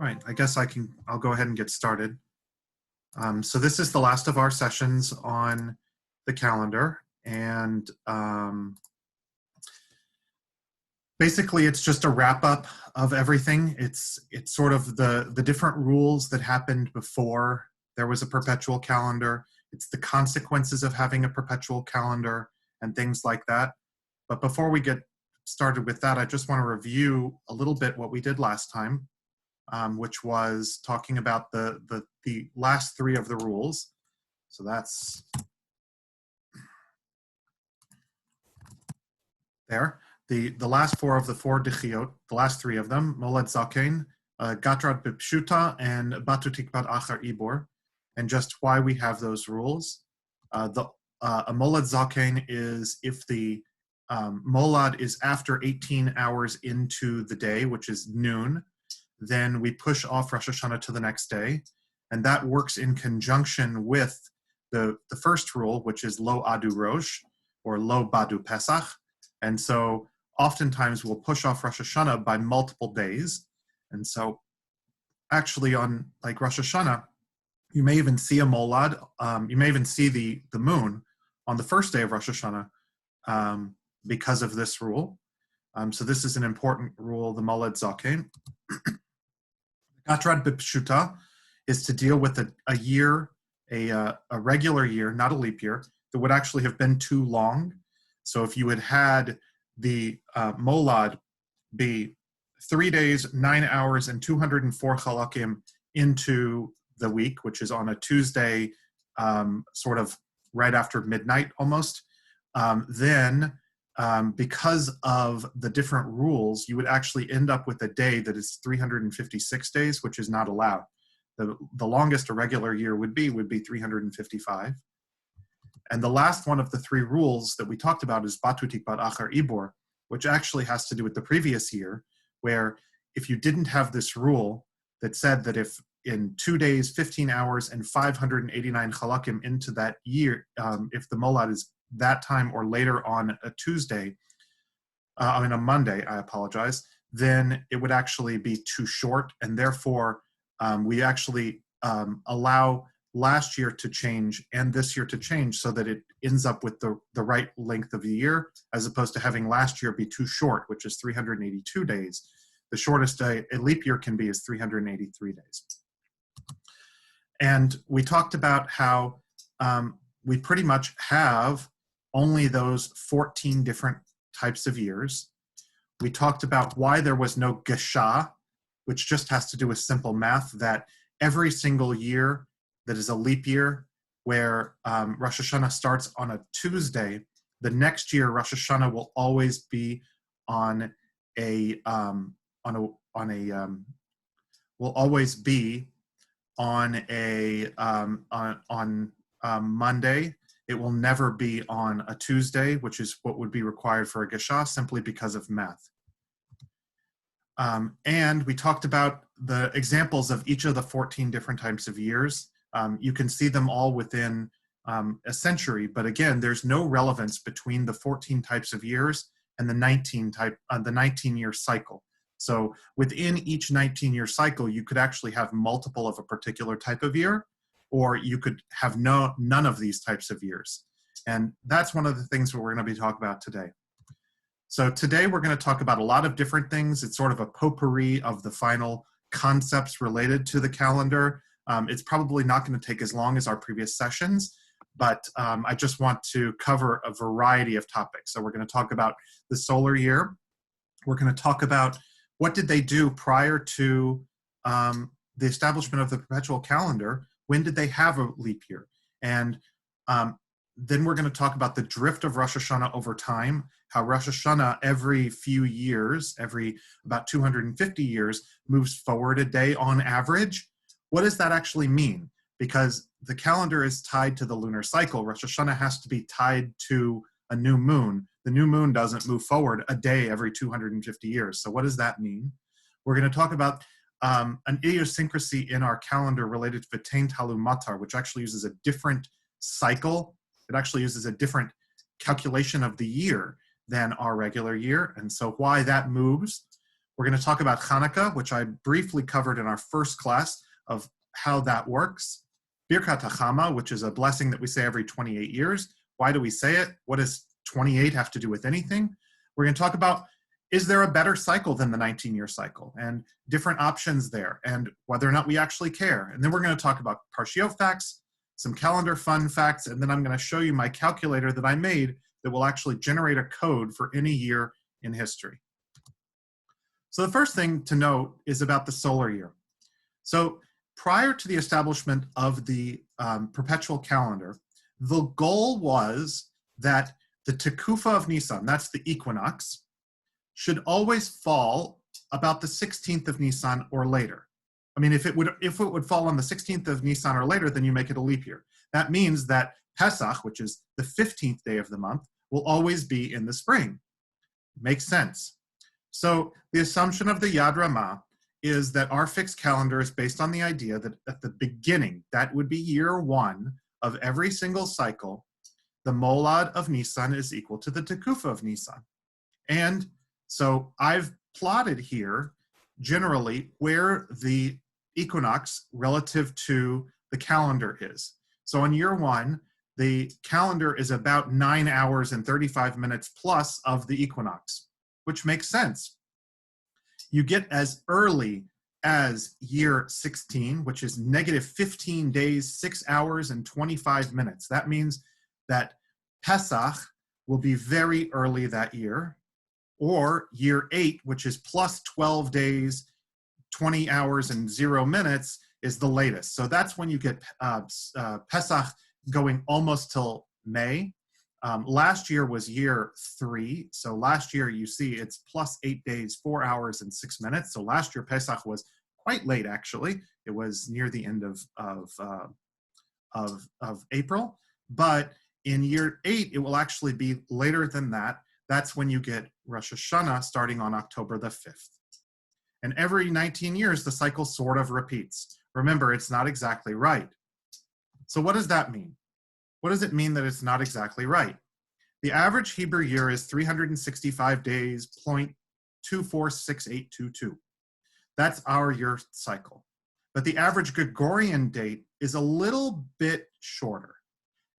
Right, I guess I'll go ahead and get started. So this is the last of our sessions on the calendar, and basically it's just a wrap up of everything. It's sort of the different rules that happened before there was a perpetual calendar. It's the consequences of having a perpetual calendar and things like that. But before we get started with that, I just want to review a little bit what we did last time. Which was talking about the last three of the rules. So that's there. The last four of the four dichiot, the last three of them, Molad Zaken, Gatrat Bipshuta, and Batu Tikbat Achar Ibor, and just why we have those rules. A Molad Zaken is if the Molad is after 18 hours into the day, which is noon, then we push off Rosh Hashanah to the next day. And that works in conjunction with the first rule, which is Lo Adu Rosh, or Lo Badu Pesach. And so oftentimes we'll push off Rosh Hashanah by multiple days. And so actually on like Rosh Hashanah, you may even see a Molad, you may even see the moon on the first day of Rosh Hashanah because of this rule. So this is an important rule, the Molad Zaken. Gatrad Bipshuta is to deal with a year, a regular year, not a leap year, that would actually have been too long. So if you had the Molad be 3 days, 9 hours, and 204 chalakim into the week, which is on a Tuesday, sort of right after midnight almost, then because of the different rules, you would actually end up with a day that is 356 days, which is not allowed. The longest a regular year would be 355. And the last one of the three rules that we talked about is Batu Tikbat Achar Ibor, which actually has to do with the previous year, where if you didn't have this rule that said that if in 2 days, 15 hours, and 589 chalakim into that year, if the Molad is that time or later on a Tuesday, a Monday, I apologize, then it would actually be too short. And therefore, we actually allow last year to change and this year to change so that it ends up with the right length of the year, as opposed to having last year be too short, which is 382 days. The shortest day a leap year can be is 383 days. And we talked about how we pretty much have only those 14 different types of years. We talked about why there was no gesha, which just has to do with simple math, that every single year that is a leap year, where Rosh Hashanah starts on a Tuesday, the next year Rosh Hashanah will always be on Monday. It will never be on a Tuesday, which is what would be required for a gesha, simply because of math. And we talked about the examples of each of the 14 different types of years. You can see them all within a century, but again, there's no relevance between the 14 types of years and the 19-year cycle. So within each 19-year cycle, you could actually have multiple of a particular type of year, or you could have none of these types of years. And that's one of the things that we're going to be talking about today. So today we're going to talk about a lot of different things. It's sort of a potpourri of the final concepts related to the calendar. It's probably not going to take as long as our previous sessions, but I just want to cover a variety of topics. So we're going to talk about the solar year. We're going to talk about what did they do prior to the establishment of the perpetual calendar. When did they have a leap year? And then we're going to talk about the drift of Rosh Hashanah over time, how Rosh Hashanah every few years, every about 250 years, moves forward a day on average. What does that actually mean? Because the calendar is tied to the lunar cycle. Rosh Hashanah has to be tied to a new moon. The new moon doesn't move forward a day every 250 years. So what does that mean? We're going to talk about an idiosyncrasy in our calendar related to V'tein Talu Matar, which actually uses a different cycle. It actually uses a different calculation of the year than our regular year, and so why that moves. We're going to talk about Hanukkah, which I briefly covered in our first class of how that works. Birkat HaChama, which is a blessing that we say every 28 years. Why do we say it? What does 28 have to do with anything? We're going to talk about, is there a better cycle than the 19-year cycle? And different options there, and whether or not we actually care. And then we're going to talk about Parshiot facts, some calendar fun facts, and then I'm going to show you my calculator that I made that will actually generate a code for any year in history. So the first thing to note is about the solar year. So prior to the establishment of the perpetual calendar, the goal was that the Tekufa of Nisan, that's the equinox, should always fall about the 16th of Nisan or later. I mean, if it would fall on the 16th of Nisan or later, then you make it a leap year. That means that Pesach, which is the 15th day of the month, will always be in the spring. Makes sense. So the assumption of the Yad Ramah is that our fixed calendar is based on the idea that at the beginning, that would be year one of every single cycle, the Molad of Nisan is equal to the Tekufa of Nisan. And so I've plotted here generally where the equinox relative to the calendar is. So in year one, the calendar is about 9 hours and 35 minutes plus of the equinox, which makes sense. You get as early as year 16, which is negative 15 days, 6 hours and 25 minutes. That means that Pesach will be very early that year, or year 8, which is plus 12 days, 20 hours and 0 minutes is the latest. So that's when you get Pesach going almost till May. Last year was year 3. So last year you see it's plus 8 days, 4 hours and 6 minutes. So last year Pesach was quite late actually. It was near the end of April. But in year 8, it will actually be later than that. That's when you get Rosh Hashanah starting on October the 5th. And every 19 years, the cycle sort of repeats. Remember, it's not exactly right. So what does that mean? What does it mean that it's not exactly right? The average Hebrew year is 365 days, 0.246822. That's our year cycle. But the average Gregorian date is a little bit shorter.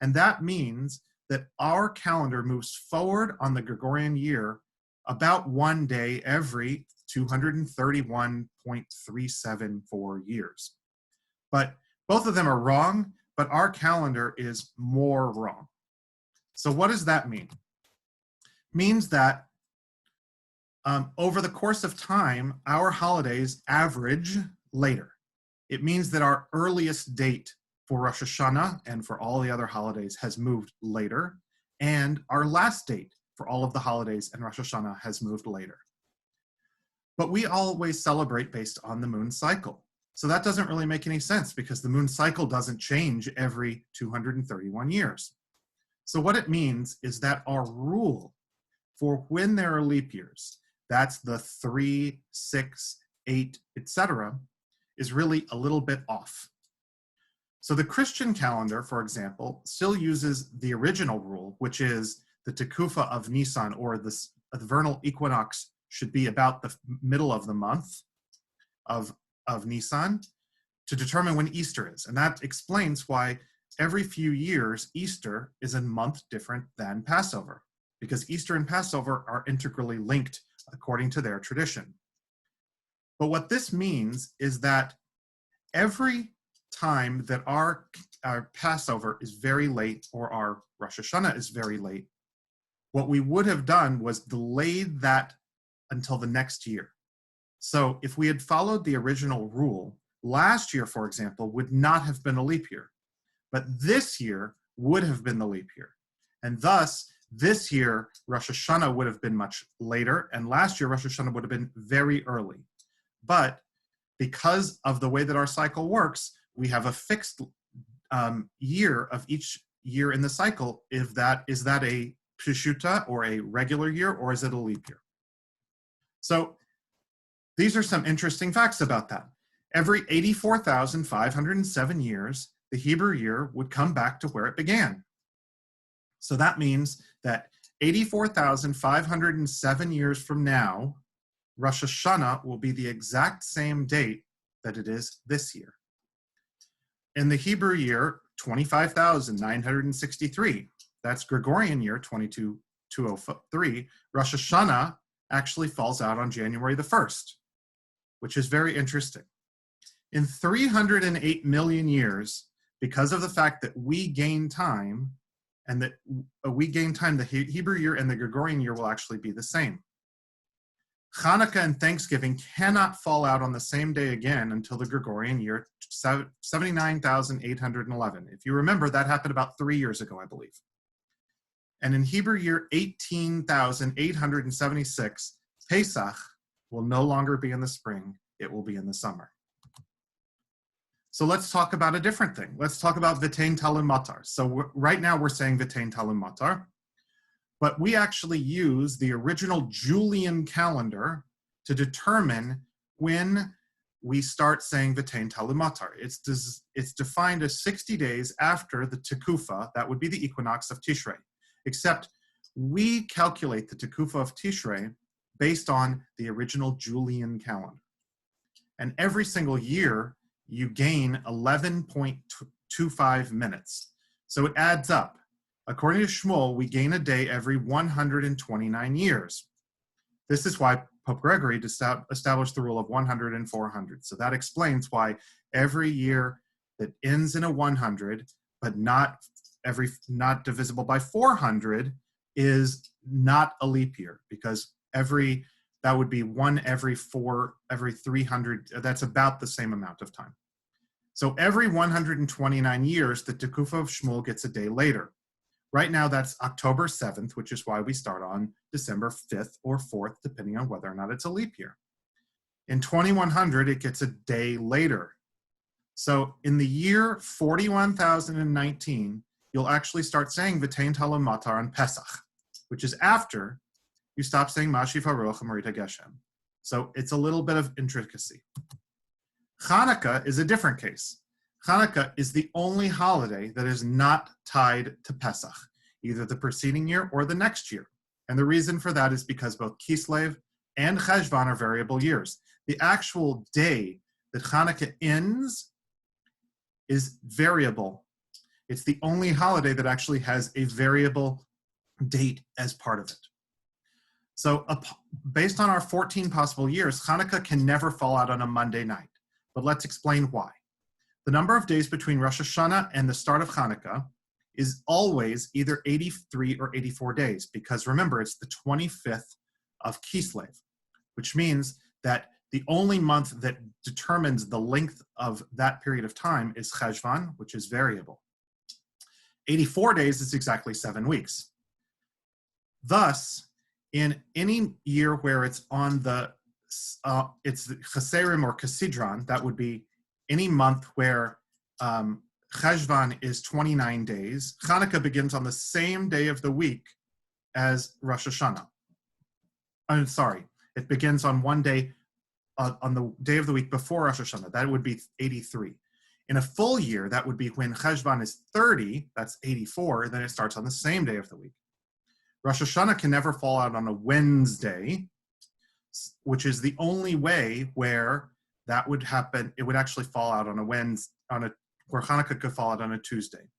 And that means that our calendar moves forward on the Gregorian year about 1 day every 231.374 years. But both of them are wrong, but our calendar is more wrong. So what does that mean? Means that over the course of time, our holidays average later. It means that our earliest date for Rosh Hashanah and for all the other holidays has moved later, and our last date for all of the holidays and Rosh Hashanah has moved later. But we always celebrate based on the moon cycle. So that doesn't really make any sense because the moon cycle doesn't change every 231 years. So what it means is that our rule for when there are leap years, that's the 3, 6, 8, etc., is really a little bit off. So the Christian calendar, for example, still uses the original rule, which is the Tekufa of Nisan, or the vernal equinox should be about the middle of the month of Nisan, to determine when Easter is. And that explains why every few years, Easter is a month different than Passover, because Easter and Passover are integrally linked according to their tradition. But what this means is that every time that our Passover is very late, or our Rosh Hashanah is very late, what we would have done was delayed that until the next year. So if we had followed the original rule, last year, for example, would not have been a leap year, but this year would have been the leap year. And thus, this year, Rosh Hashanah would have been much later, and last year, Rosh Hashanah would have been very early. But because of the way that our cycle works, we have a fixed year of each year in the cycle. Is that a Peshuta, or a regular year, or is it a leap year? So these are some interesting facts about that. Every 84,507 years, the Hebrew year would come back to where it began. So that means that 84,507 years from now, Rosh Hashanah will be the exact same date that it is this year. In the Hebrew year, 25,963, that's Gregorian year, 22,203, Rosh Hashanah actually falls out on January the 1st, which is very interesting. In 308 million years, because of the fact that we gain time, and that the Hebrew year and the Gregorian year will actually be the same. Hanukkah and Thanksgiving cannot fall out on the same day again until the Gregorian year 79,811. If you remember, that happened about 3 years ago, I believe. And in Hebrew year 18,876, Pesach will no longer be in the spring, it will be in the summer. So let's talk about a different thing. Let's talk about V'tein Talum Matar. So right now we're saying V'tein Talum Matar, but we actually use the original Julian calendar to determine when we start saying V'tein Talum Matar. It's defined as 60 days after the Tekufa, that would be the equinox of Tishrei, except we calculate the Tekufa of Tishrei based on the original Julian calendar. And every single year, you gain 11.25 minutes. So it adds up. According to Shmuel, we gain a day every 129 years. This is why Pope Gregory established the rule of 100 and 400. So that explains why every year that ends in a 100, but not divisible by 400, is not a leap year, because that would be one every 300. That's about the same amount of time. So every 129 years, the Tekufa of Shmuel gets a day later. Right now, that's October 7th, which is why we start on December 5th or 4th, depending on whether or not it's a leap year. In 2100, it gets a day later. So in the year 41,019, you'll actually start saying V'tein Talum Matar on Pesach, which is after you stop saying Mashiv HaRuach Marita Geshem. So it's a little bit of intricacy. Hanukkah is a different case. Hanukkah is the only holiday that is not tied to Pesach, either the preceding year or the next year. And the reason for that is because both Kislev and Cheshvan are variable years. The actual day that Hanukkah ends is variable. It's the only holiday that actually has a variable date as part of it. So based on our 14 possible years, Hanukkah can never fall out on a Monday night. But let's explain why. The number of days between Rosh Hashanah and the start of Hanukkah is always either 83 or 84 days, because remember, it's the 25th of Kislev, which means that the only month that determines the length of that period of time is Cheshvan, which is variable. 84 days is exactly 7 weeks. Thus, in any year where it's on it's the Cheserim or Kasidron, that would be any month where Cheshvan is 29 days. Hanukkah begins on the same day of the week as Rosh Hashanah. I'm sorry, it begins on one day, on the day of the week before Rosh Hashanah. That would be 83. In a full year, that would be when Cheshvan is 30, that's 84, and then it starts on the same day of the week. Rosh Hashanah can never fall out on a Wednesday, which is the only way where that would happen. It would actually fall out on a Wednesday, where Hanukkah could fall out on a Tuesday.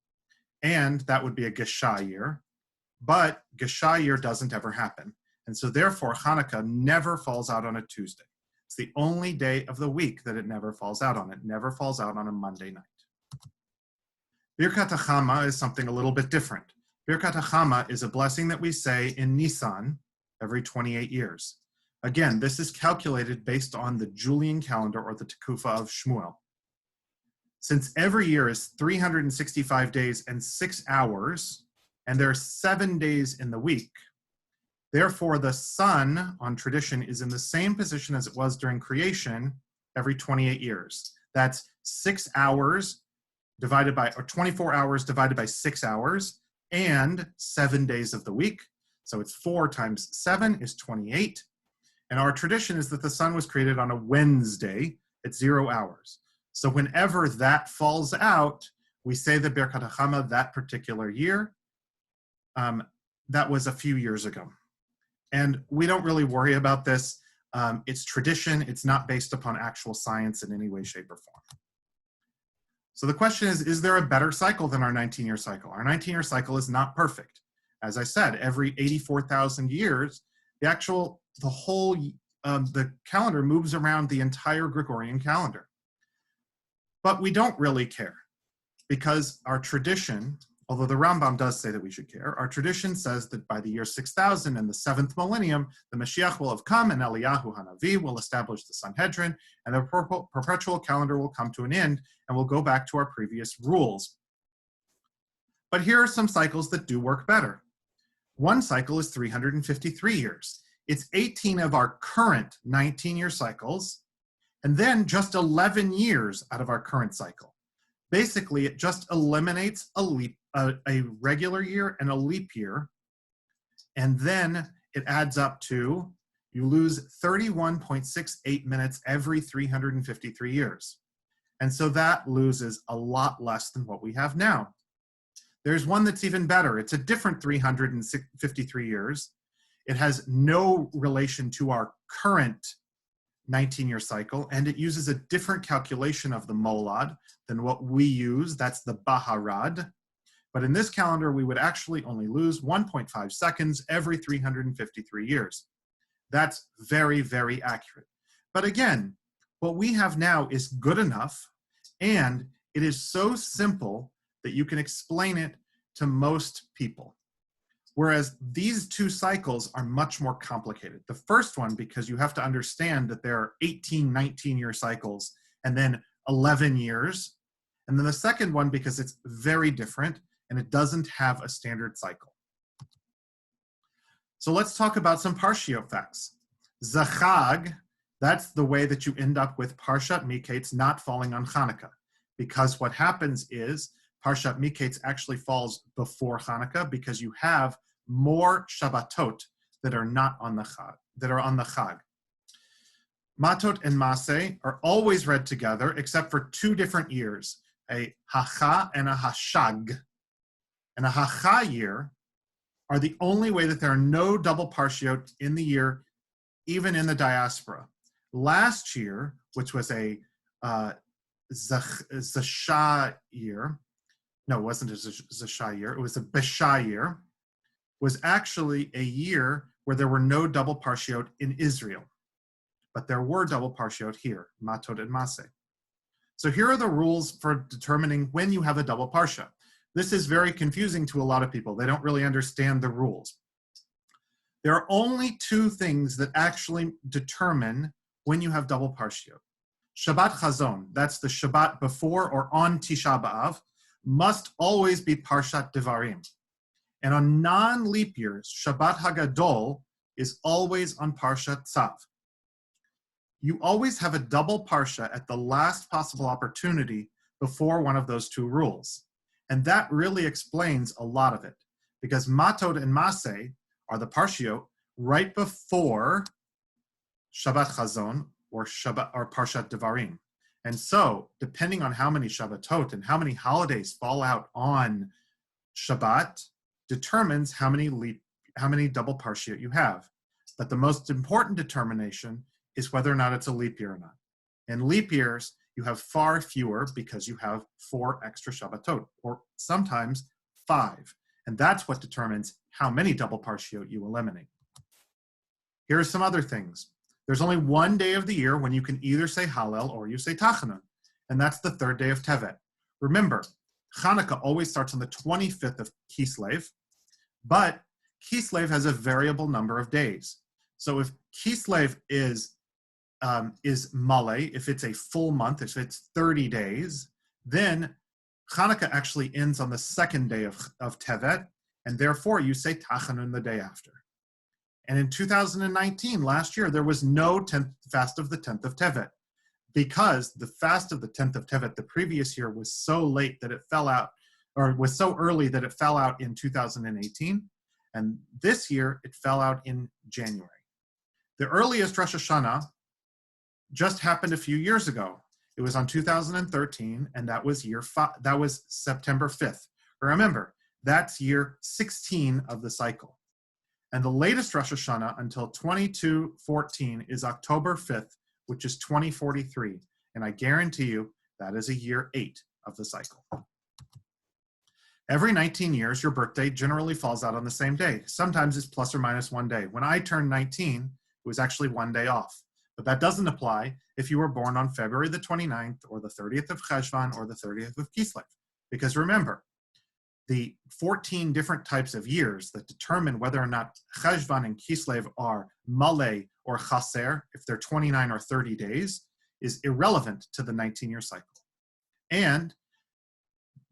And that would be a Gesha year, but Gesha year doesn't ever happen. And so therefore, Hanukkah never falls out on a Tuesday. It's the only day of the week that it never falls out on. It never falls out on a Monday night. Birkat HaChama is something a little bit different. Birkat HaChama is a blessing that we say in Nisan every 28 years. Again, this is calculated based on the Julian calendar or the Tekufa of Shmuel. Since every year is 365 days and 6 hours, and there are 7 days in the week, therefore the sun, on tradition, is in the same position as it was during creation every 28 years. That's 6 hours divided by, or 24 hours divided by 6 hours, and 7 days of the week. So it's 4 times 7 is 28. And our tradition is that the sun was created on a Wednesday at 0 hours. So whenever that falls out, we say the Birkat HaChama that particular year. That was a few years ago. And we don't really worry about this. It's tradition. It's not based upon actual science in any way, shape, or form. So the question is there a better cycle than our 19-year cycle? Our 19-year cycle is not perfect. As I said, every 84,000 years, the calendar moves around the entire Gregorian calendar. But we don't really care, because our tradition, although the Rambam does say that we should care, our tradition says that by the year 6000 and the 7th millennium, the Mashiach will have come and Eliyahu Hanavi will establish the Sanhedrin, and the perpetual calendar will come to an end, and we'll go back to our previous rules. But here are some cycles that do work better. One cycle is 353 years. It's 18 of our current 19-year cycles, and then just 11 years out of our current cycle. Basically, it just eliminates a regular year and a leap year, and then it adds up to, you lose 31.68 minutes every 353 years. And so that loses a lot less than what we have now. There's one that's even better. It's a different 353 years. It has no relation to our current 19-year cycle, and it uses a different calculation of the molad than what we use. That's the Baharad. But in this calendar, we would actually only lose 1.5 seconds every 353 years. That's very, very accurate. But again, what we have now is good enough, and it is so simple that you can explain it to most people. Whereas these two cycles are much more complicated. The first one, because you have to understand that there are 18, 19-year cycles and then 11 years. And then the second one, because it's very different and it doesn't have a standard cycle. So let's talk about some Parshiot facts. Zachag, that's the way that you end up with Parshat Miketz not falling on Hanukkah. Because what happens is Parshat Miketz actually falls before Hanukkah because you have more Shabbatot that are not on the Chag, that are on the Chag. Matot and Maseh are always read together except for two different years, a Hacha and a Hashag. And a Hacha year are the only way that there are no double Parshiot in the year, even in the diaspora. Last year, which was a Zasha year, no, it wasn't a Zasha year, it was a Besha year, was actually a year where there were no double Parshiot in Israel. But there were double Parshiot here, Matot and Maseh. So here are the rules for determining when you have a double Parsha. This is very confusing to a lot of people. They don't really understand the rules. There are only two things that actually determine when you have double Parshiot. Shabbat Chazon, that's the Shabbat before or on Tisha B'Av, must always be Parshat Devarim. And on non-leap years, Shabbat Hagadol is always on Parshat Tzav. You always have a double Parsha at the last possible opportunity before one of those two rules. And that really explains a lot of it, because Matot and Maseh are the Parshiot right before Shabbat Chazon or Parshat Devarim. And so, depending on how many Shabbatot and how many holidays fall out on Shabbat, determines how many double Parshiot you have. But the most important determination is whether or not it's a leap year or not. In leap years, you have far fewer because you have 4 extra Shabbatot, or sometimes 5. And that's what determines how many double Parshiot you eliminate. Here are some other things. There's only one day of the year when you can either say Hallel or you say Tachanun, and that's the 3rd day of Tevet. Remember, Hanukkah always starts on the 25th of Kislev, but Kislev has a variable number of days. So if Kislev is Male, if it's a full month, if it's 30 days, then Hanukkah actually ends on the 2nd day of Tevet, and therefore you say Tachanun the day after. And in 2019, last year, there was no fast of the 10th of Tevet, because the fast of the 10th of Tevet the previous year was so late that it fell out, or was so early that it fell out in 2018. And this year, it fell out in January. The earliest Rosh Hashanah just happened a few years ago. It was on 2013, and that was September 5th. Remember, that's year 16 of the cycle. And the latest Rosh Hashanah until 2214 is October 5th, which is 2043. And I guarantee you that is a year 8 of the cycle. Every 19 years, your birthday generally falls out on the same day. Sometimes it's plus or minus 1 day. When I turned 19, it was actually 1 day off. But that doesn't apply if you were born on February the 29th or the 30th of Cheshvan or the 30th of Kislev. Because remember, the 14 different types of years that determine whether or not Cheshvan and Kislev are Malay or Chaser, if they're 29 or 30 days, is irrelevant to the 19-year cycle. And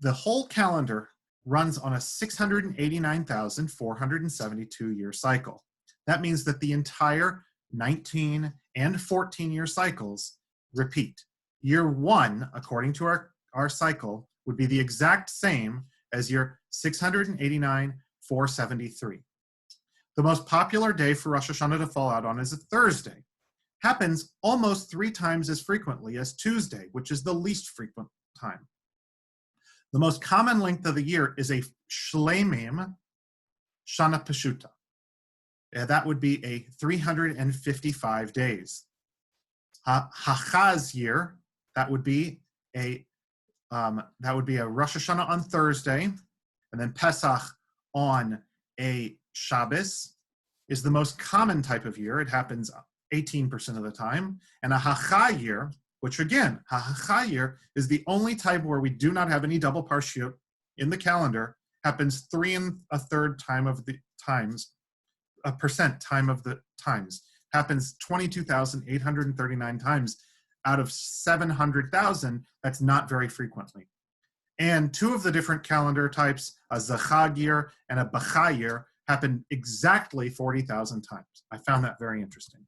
the whole calendar runs on a 689,472-year cycle. That means that the entire 19 and 14-year cycles repeat. Year 1, according to our cycle, would be the exact same as year 689,473. The most popular day for Rosh Hashanah to fall out on is a Thursday. Happens almost 3 times as frequently as Tuesday, which is the least frequent time. The most common length of the year is a Shleimim Shana Peshuta. That would be a 355 days. Hachaz year, that would be a Rosh Hashanah on Thursday, and then Pesach on a Shabbos is the most common type of year. It happens 18% of the time. And a Hacha year, which again, Hacha year is the only type where we do not have any double parshiot in the calendar, happens 3 1/3 time of the times, happens 22,839 times out of 700,000. That's not very frequently. And 2 of the different calendar types, a Zachag year and a Bacha year, happen exactly 40,000 times. I found that very interesting.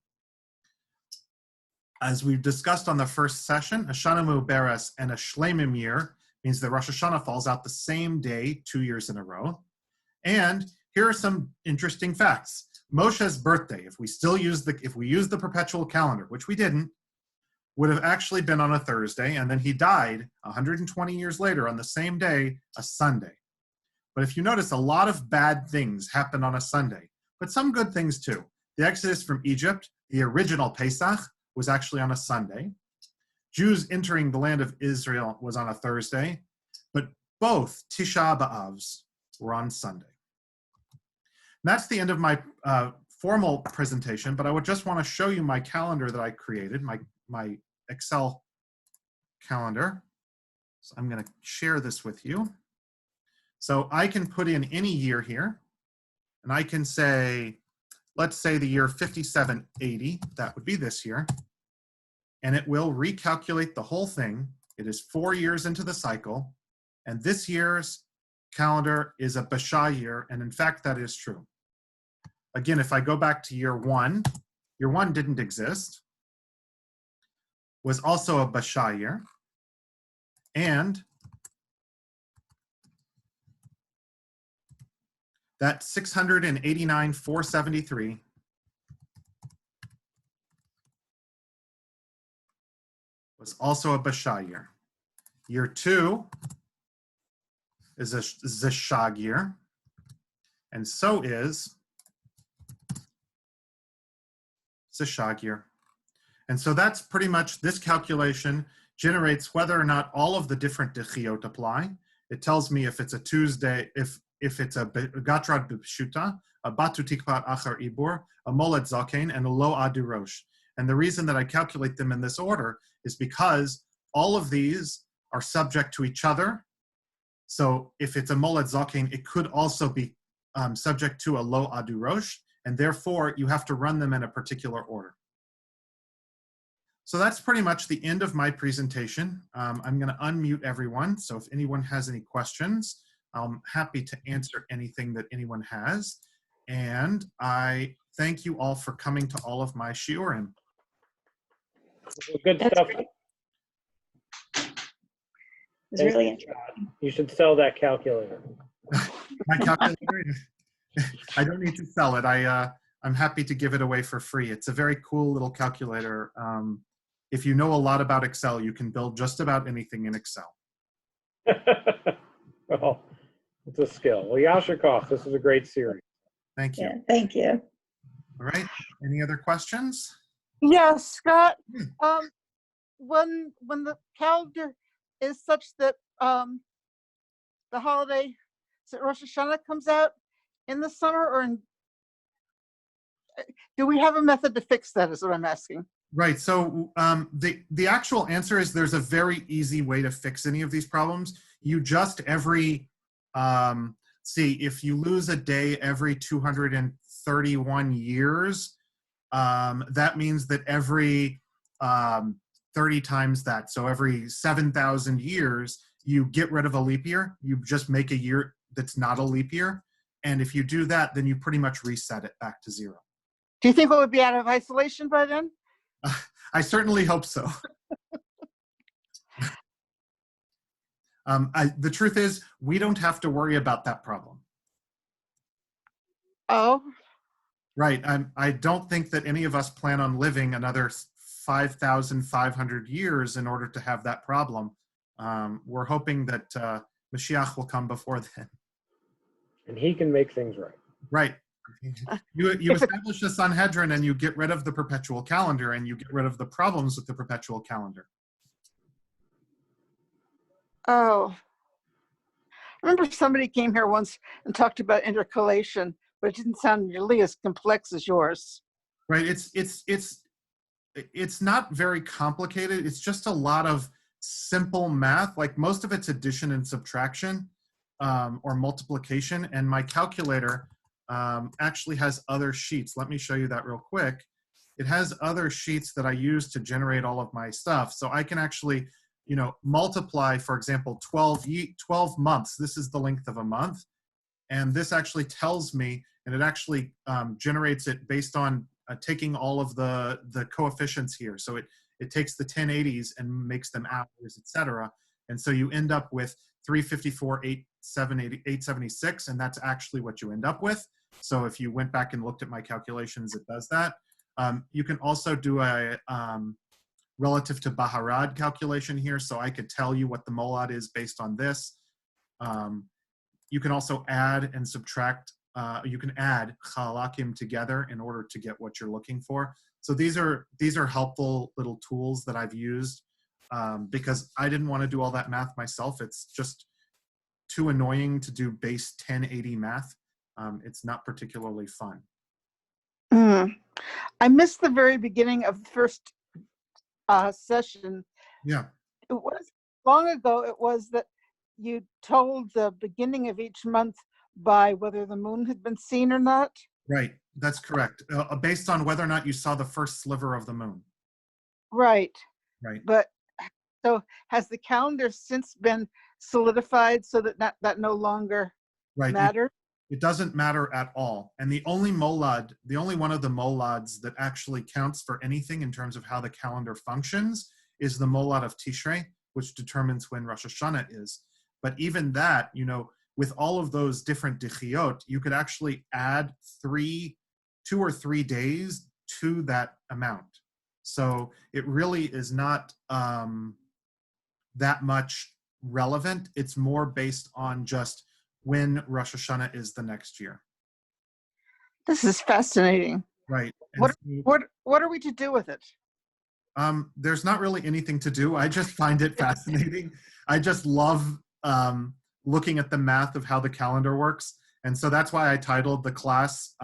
As we've discussed on the first session, a Shana Mu'beres and a Shleimim year means that Rosh Hashanah falls out the same day 2 years in a row. And here are some interesting facts. Moshe's birthday, if we use the perpetual calendar, which we didn't, would have actually been on a Thursday, and then he died 120 years later on the same day, a Sunday. But if you notice, a lot of bad things happen on a Sunday, but some good things too. The Exodus from Egypt, the original Pesach, was actually on a Sunday. Jews entering the land of Israel was on a Thursday, but both Tisha B'Avs were on Sunday. And that's the end of my formal presentation, but I would just want to show you my calendar that I created, my Excel calendar. So I'm going to share this with you. So I can put in any year here, and I can say, let's say the year 5780, that would be this year, and it will recalculate the whole thing. It is 4 years into the cycle, and this year's calendar is a Basha year, and in fact, that is true. Again, if I go back to year 1 didn't exist, was also a Basha year, and that 689,473 was also a Basha year. Year 2 is a Zeshag year, and so is Zeshag year. And so that's pretty much, this calculation generates whether or not all of the different dechiot apply. It tells me if it's a Tuesday, if it's a Gatrad B'Pshuta, a Batu Tikpat Achar Ibur, a Molet Zaken, and a Lo Adu Rosh. And the reason that I calculate them in this order is because all of these are subject to each other. So if it's a Molet Zaken, it could also be subject to a Lo Adu Rosh, and therefore you have to run them in a particular order. So that's pretty much the end of my presentation. I'm going to unmute everyone. So if anyone has any questions, I'm happy to answer anything that anyone has. And I thank you all for coming to all of my shiurim. Good stuff. It's really interesting. You should sell that calculator. My calculator, I don't need to sell it. I'm happy to give it away for free. It's a very cool little calculator. If you know a lot about Excel, you can build just about anything in Excel. Well, it's a skill. Well, Yasher Koch, this is a great series. Thank you. Yeah, thank you. All right. Any other questions? Yes, Scott. Hmm. When the calendar is such that the holiday, is it Rosh Hashanah, comes out in the summer, or do we have a method to fix that? Is what I'm asking. Right. So the actual answer is there's a very easy way to fix any of these problems. You just see if you lose a day every 231 years, that means that every 30 times that, so every 7,000 years, you get rid of a leap year. You just make a year that's not a leap year. And if you do that, then you pretty much reset it back to 0. Do you think we would be out of isolation by then? I certainly hope so. The truth is, we don't have to worry about that problem. Oh, Right. I don't think that any of us plan on living another 5,500 years in order to have that problem. We're hoping that Mashiach will come before then. And he can make things right. Right. You establish the Sanhedrin and you get rid of the perpetual calendar and you get rid of the problems with the perpetual calendar. oh. I remember somebody came here once and talked about intercalation, but it didn't sound nearly as complex as yours. Right. It's not very complicated. It's just a lot of simple math. Like most of it's addition and subtraction or multiplication. And my calculator actually has other sheets. Let me show you that real quick. It has other sheets that I use to generate all of my stuff. So I can actually, multiply, for example, 12 months. This is the length of a month. And this actually tells me, and it actually generates it based on taking all of the coefficients here. So it takes the 1080s and makes them hours, etc. And so you end up with 354, 876, and that's actually what you end up with. So if you went back and looked at my calculations, it does that. You can also do a relative to Baharad calculation here, so I could tell you what the molad is based on this. You can also add and subtract. You can add chalakim together in order to get what you're looking for. So these are helpful little tools that I've used because I didn't want to do all that math myself. It's just too annoying to do base 1080 math. It's not particularly fun. I missed the very beginning of the first session. Yeah. It was long ago. It was that you told the beginning of each month by whether the moon had been seen or not. Right. That's correct. Based on whether or not you saw the first sliver of the moon. Right. Right. But so has the calendar since been solidified so that that no longer matters? It doesn't matter at all. And the only molad, the only one of the molads that actually counts for anything in terms of how the calendar functions is the molad of Tishrei, which determines when Rosh Hashanah is. But even that, with all of those different dichiot, you could actually add 2 or 3 days to that amount. So it really is not that much relevant. It's more based on just when Rosh Hashanah is the next year. This is fascinating. Right. What are we to do with it? There's not really anything to do. I just find it fascinating. I just love looking at the math of how the calendar works. And so that's why I titled the class,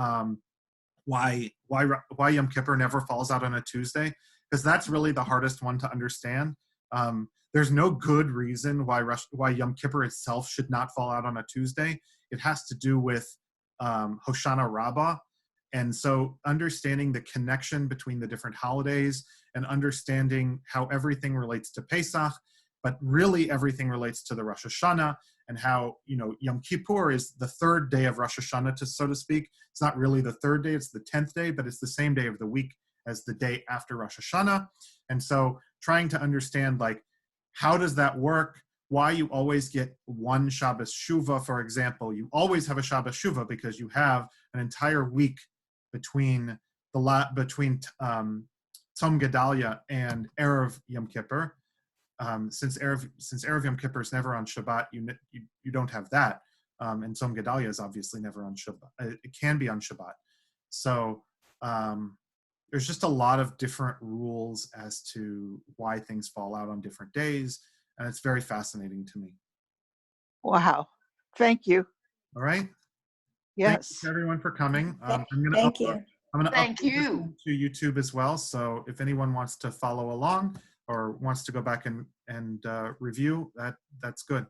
why Yom Kippur never falls out on a Tuesday, because that's really the hardest one to understand. There's no good reason why Yom Kippur itself should not fall out on a Tuesday. It has to do with Hoshana Rabbah. And so understanding the connection between the different holidays and understanding how everything relates to Pesach, but really everything relates to the Rosh Hashanah, and how, Yom Kippur is the 3rd day of Rosh Hashanah, so to speak. It's not really the 3rd day, it's the 10th day, but it's the same day of the week as the day after Rosh Hashanah. And so trying to understand, how does that work? Why you always get one Shabbos Shuvah, for example. You always have a Shabbos Shuvah because you have an entire week between Tzom Gedalia and Erev Yom Kippur. Since Erev Yom Kippur is never on Shabbat, you don't have that. And Tzom Gedalia is obviously never on Shabbat. It can be on Shabbat. So there's just a lot of different rules as to why things fall out on different days. And it's very fascinating to me. Wow. Thank you. All right. Yes. Thanks everyone for coming. Thank you. I'm going to Thank upload you. this to YouTube as well. So if anyone wants to follow along or wants to go back and review, that's good.